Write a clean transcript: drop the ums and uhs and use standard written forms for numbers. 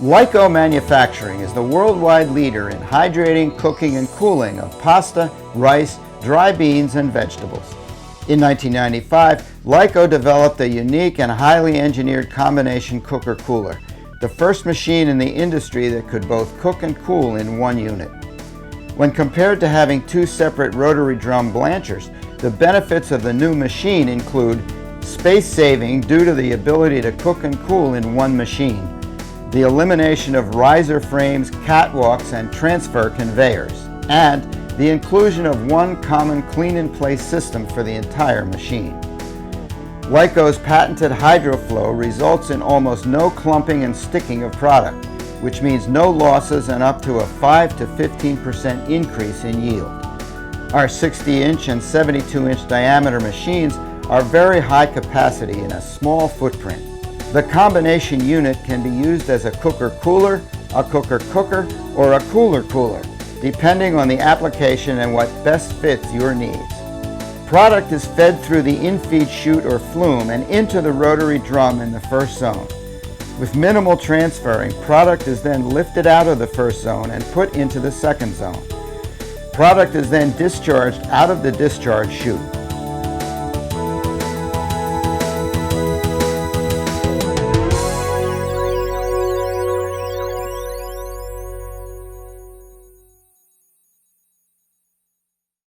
Lyco Manufacturing is the worldwide leader in hydrating, cooking, and cooling of pasta, rice, dry beans, and vegetables. In 1995, Lyco developed a unique and highly engineered combination cooker cooler, the first machine in the industry that could both cook and cool in one unit. When compared to having two separate rotary drum blanchers, the benefits of the new machine include space saving due to the ability to cook and cool in one machine, the elimination of riser frames, catwalks, and transfer conveyors, and the inclusion of one common clean-in-place system for the entire machine. Lyco's patented HydroFlow results in almost no clumping and sticking of product, which means no losses and up to a 5 to 15% increase in yield. Our 60-inch and 72-inch diameter machines are very high capacity in a small footprint. The combination unit can be used as a cooker cooler, a cooker cooker, or a cooler cooler, depending on the application and what best fits your needs. Product is fed through the in-feed chute or flume and into the rotary drum in the first zone. With minimal transferring, product is then lifted out of the first zone and put into the second zone. Product is then discharged out of the discharge chute.